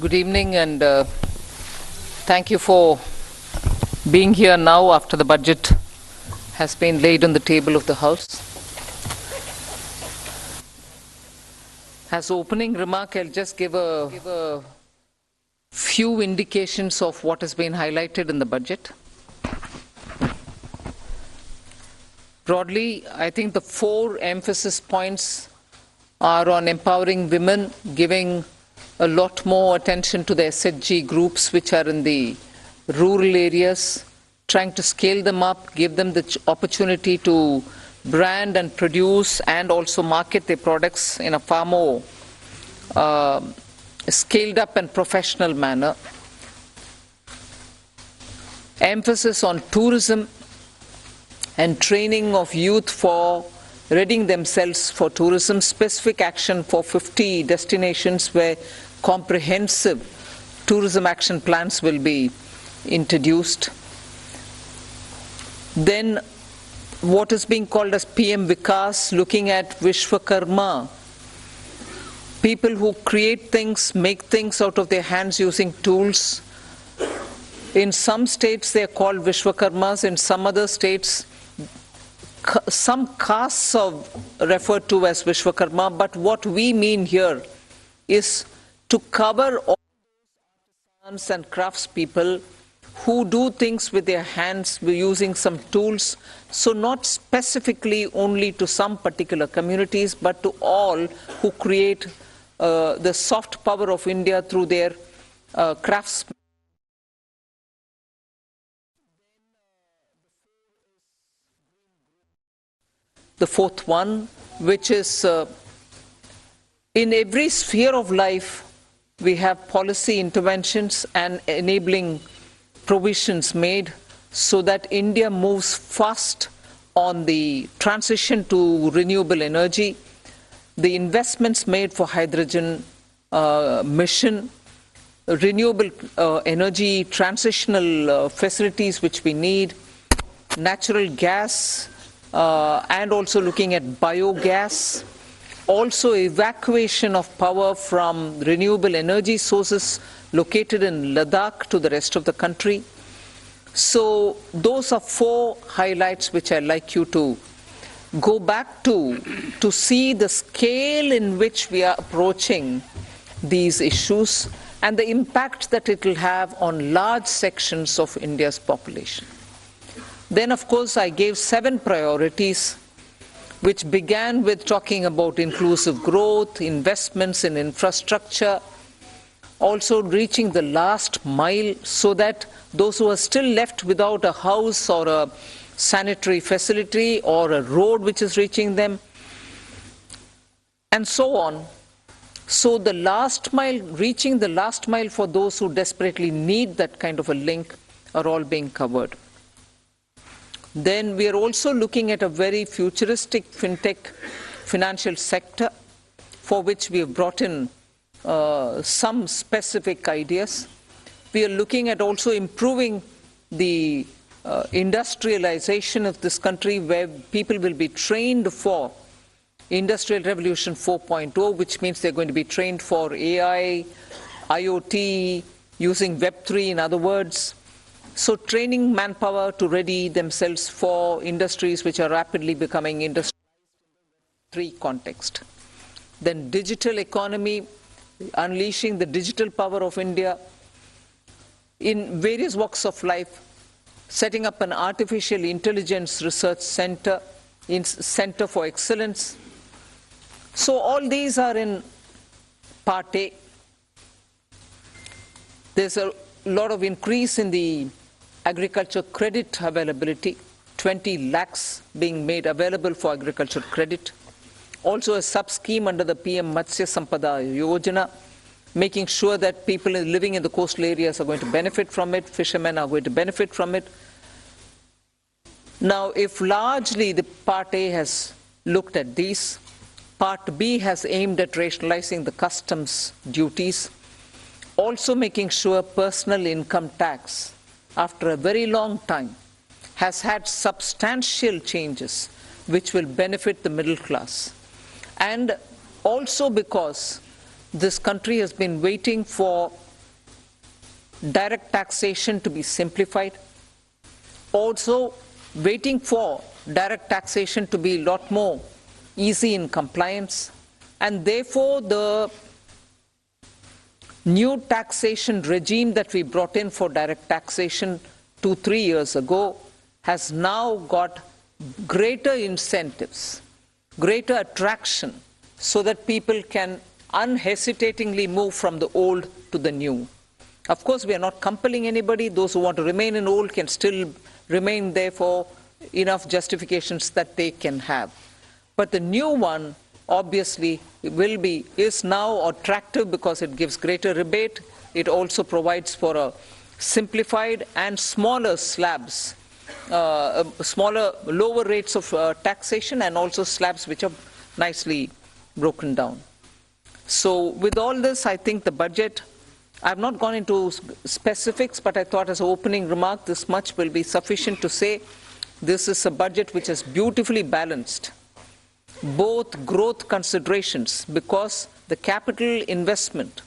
Good evening, and thank you for being here now after the budget has been laid on the table of the House. As opening remark, I'll just give a few indications of what has been highlighted in the budget. Broadly, I think the four emphasis points are on empowering women, giving a lot more attention to the SHG groups which are in the rural areas, trying to scale them up, give them the opportunity to brand and produce and also market their products in a far more scaled up and professional manner. Emphasis on tourism and training of youth for readying themselves for tourism, specific action for 50 destinations where comprehensive tourism action plans will be introduced. Then what is being called as PM Vikas, looking at Vishwakarma, people who create things, make things out of their hands using tools. In some states they are called Vishwakarmas, in some other states some castes are referred to as Vishwakarma, but what we mean here is to cover all artisans and craftspeople who do things with their hands using some tools, so not specifically only to some particular communities, but to all who create the soft power of India through their crafts. The fourth one, which is in every sphere of life, we have policy interventions and enabling provisions made so that India moves fast on the transition to renewable energy, the investments made for hydrogen mission, renewable energy transitional facilities which we need, natural gas, and also looking at biogas, also evacuation of power from renewable energy sources located in Ladakh to the rest of the country. So those are four highlights which I'd like you to go back to see the scale in which we are approaching these issues and the impact that it will have on large sections of India's population. Then, of course, I gave 7 priorities, which began with talking about inclusive growth, investments in infrastructure, also reaching the last mile so that those who are still left without a house or a sanitary facility or a road which is reaching them, and so on. So the last mile, reaching the last mile for those who desperately need that kind of a link are all being covered. Then we are also looking at a very futuristic fintech financial sector for which we have brought in some specific ideas. We are looking at also improving the industrialization of this country where people will be trained for Industrial Revolution 4.0, which means they're going to be trained for AI, IoT, using Web3 in other words. So training manpower to ready themselves for industries which are rapidly becoming Industry 3 context. Then digital economy, unleashing the digital power of India in various walks of life, setting up an artificial intelligence research center, center for excellence. So all these are in part A. There's a lot of increase in the agriculture credit availability, 20 lakhs being made available for agriculture credit. Also a sub-scheme under the PM Matsya Sampada Yojana, making sure that people living in the coastal areas are going to benefit from it, fishermen are going to benefit from it. Now, if largely the Part A has looked at these, Part B has aimed at rationalizing the customs duties, also making sure personal income tax, after a very long time, has had substantial changes which will benefit the middle class. And also because this country has been waiting for direct taxation to be simplified, also waiting for direct taxation to be a lot more easy in compliance, and therefore the new taxation regime that we brought in for direct taxation 2-3 years ago has now got greater incentives, greater attraction, so that people can unhesitatingly move from the old to the new. Of course, we are not compelling anybody. Those who want to remain in old can still remain there for enough justifications that they can have. But the new one, obviously, is now attractive because it gives greater rebate. It also provides for a simplified and smaller slabs, lower rates of taxation, and also slabs which are nicely broken down. So with all this, I think the budget, I've not gone into specifics, but I thought as an opening remark, this much will be sufficient to say this is a budget which is beautifully balanced, both growth considerations, because the capital investment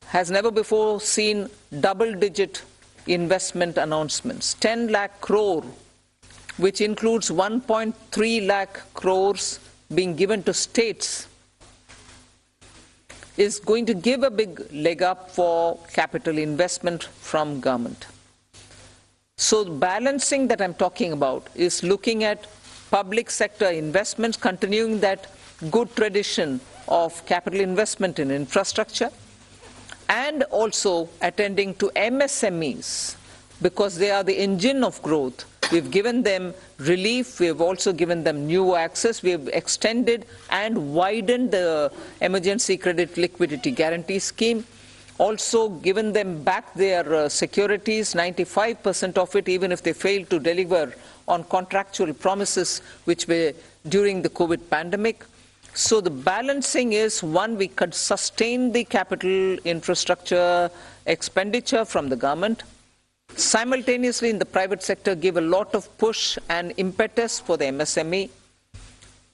has never before seen double-digit investment announcements. 10 lakh crore, which includes 1.3 lakh crores being given to states, is going to give a big leg up for capital investment from government. So the balancing that I'm talking about is looking at public sector investments, continuing that good tradition of capital investment in infrastructure, and also attending to MSMEs, because they are the engine of growth. We've given them relief. We've also given them new access. We've extended and widened the emergency credit liquidity guarantee scheme. Also given them back their securities, 95% of it, even if they fail to deliver on contractual promises which were during the COVID pandemic. So the balancing is, one, we could sustain the capital infrastructure expenditure from the government. Simultaneously, in the private sector, give a lot of push and impetus for the MSME,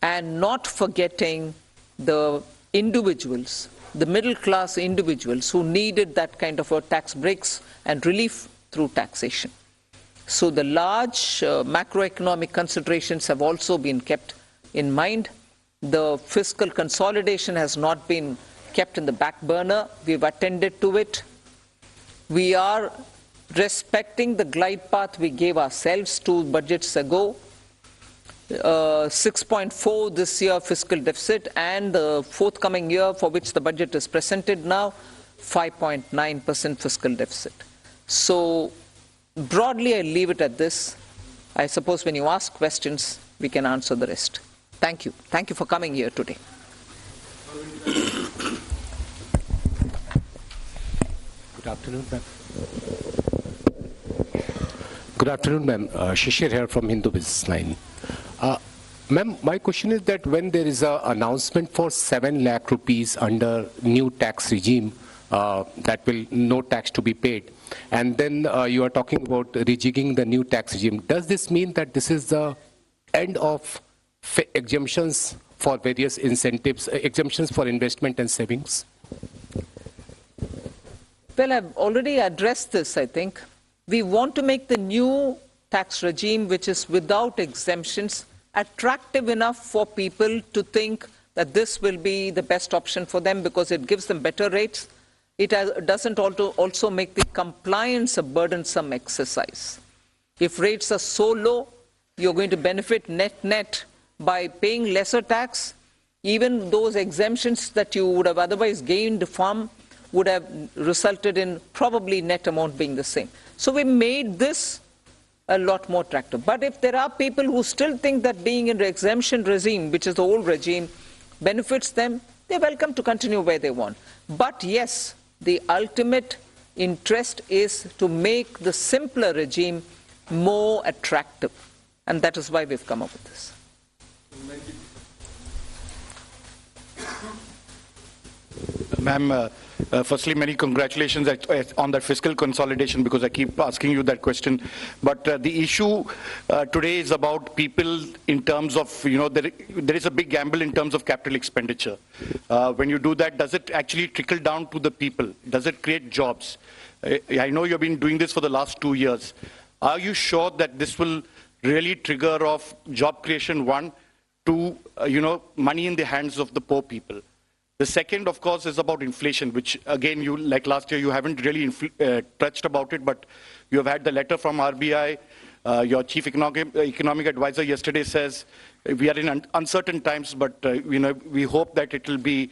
and not forgetting the individuals, the middle-class individuals who needed that kind of a tax breaks and relief through taxation. So the large macroeconomic considerations have also been kept in mind. The fiscal consolidation has not been kept in the back burner. We've attended to it. We are respecting the glide path we gave ourselves 2 budgets ago. 6.4 this year fiscal deficit, and the forthcoming year for which the budget is presented now, 5.9% fiscal deficit. So broadly, I leave it at this. I suppose when you ask questions, we can answer the rest. Thank you. Thank you for coming here today. Good afternoon, ma'am. Good afternoon, ma'am. Shishir here from Hindu Business Line. Ma'am, my question is that when there is an announcement for 7 lakh rupees under new tax regime, that will no tax to be paid, and then you are talking about rejigging the new tax regime, does this mean that this is the end of exemptions for various incentives, exemptions for investment and savings? Well, I've already addressed this, I think. We want to make the new tax regime, which is without exemptions, attractive enough for people to think that this will be the best option for them because it gives them better rates. It doesn't also make the compliance a burdensome exercise. If rates are so low, you're going to benefit net by paying lesser tax. Even those exemptions that you would have otherwise gained from would have resulted in probably net amount being the same. So we made this a lot more attractive. But if there are people who still think that being in the exemption regime, which is the old regime, benefits them, they're welcome to continue where they want. But yes, the ultimate interest is to make the simpler regime more attractive. And that is why we've come up with this. Ma'am, firstly, many congratulations on that fiscal consolidation, because I keep asking you that question. But the issue today is about people in terms of, there is a big gamble in terms of capital expenditure. When you do that, does it actually trickle down to the people? Does it create jobs? I know you've been doing this for the last 2 years. Are you sure that this will really trigger off job creation, one, to, money in the hands of the poor people? The second, of course, is about inflation, which, again, you, like last year, you haven't really touched about it, but you have had the letter from RBI. Your chief economic advisor yesterday says we are in uncertain times, but we hope that it will be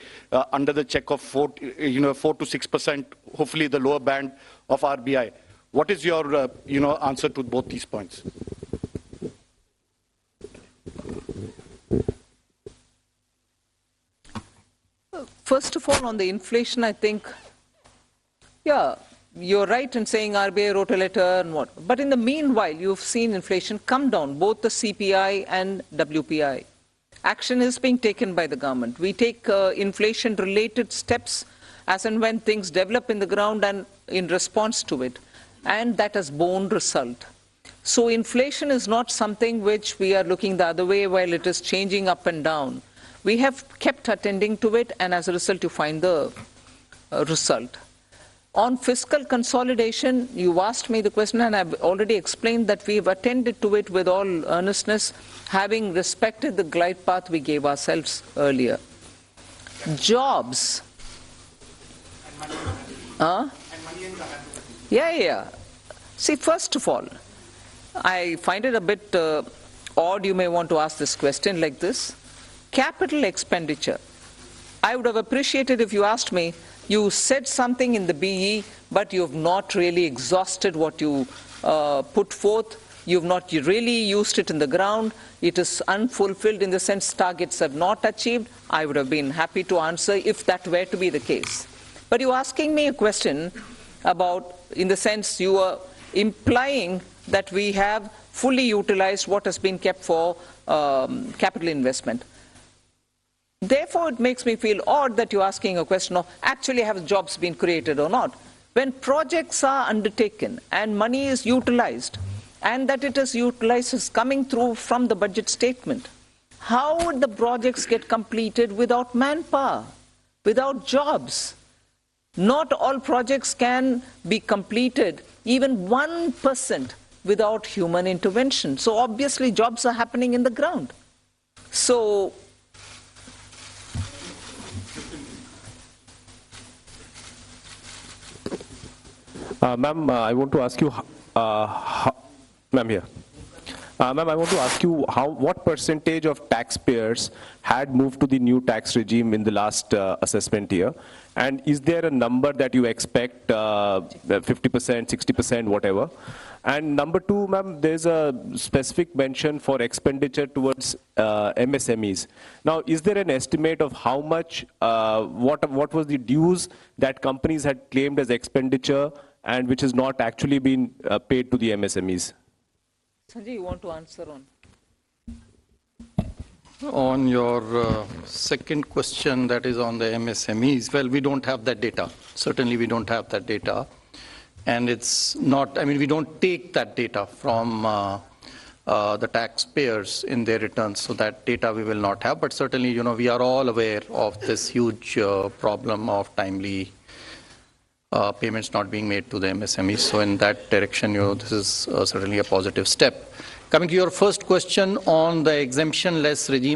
under the check of 4 to 6%, hopefully the lower band of RBI. What is your answer to both these points? First of all, on the inflation, I think, yeah, you're right in saying RBI wrote a letter and what. But in the meanwhile, you've seen inflation come down, both the CPI and WPI. Action is being taken by the government. We take inflation-related steps as and when things develop in the ground and in response to it. And that has borne result. So inflation is not something which we are looking the other way while it is changing up and down. We have kept attending to it, and as a result, you find the result. On fiscal consolidation, you asked me the question, and I've already explained that we've attended to it with all earnestness, having respected the glide path we gave ourselves earlier. Jobs. Yeah. See, first of all, I find it a bit odd you may want to ask this question like this. Capital expenditure. I would have appreciated if you asked me, you said something in the BE, but you have not really exhausted what you put forth. You have not really used it in the ground. It is unfulfilled in the sense targets have not achieved. I would have been happy to answer if that were to be the case. But you're asking me a question about, in the sense you are implying that we have fully utilized what has been kept for capital investment. Therefore, it makes me feel odd that you're asking a question of actually have jobs been created or not. When projects are undertaken and money is utilized, and that it is utilized is coming through from the budget statement, how would the projects get completed without manpower, without jobs? Not all projects can be completed, even 1%, without human intervention. So obviously jobs are happening in the ground. So Ma'am, I want to ask you, ma'am here. Ma'am, I want to ask you what percentage of taxpayers had moved to the new tax regime in the last assessment year? And is there a number that you expect, 50%, 60%, whatever? And number two, ma'am, there's a specific mention for expenditure towards MSMEs. Now, is there an estimate of how much, what was the dues that companies had claimed as expenditure and which has not actually been paid to the MSMEs? Sanjay, you want to answer on? On your second question, that is on the MSMEs, well, we don't have that data. Certainly, we don't have that data. And it's not, I mean, we don't take that data from the taxpayers in their returns, so that data we will not have. But certainly, we are all aware of this huge problem of timely payments not being made to the MSMEs. So in that direction, this is certainly a positive step. Coming to your first question on the exemption-less regime,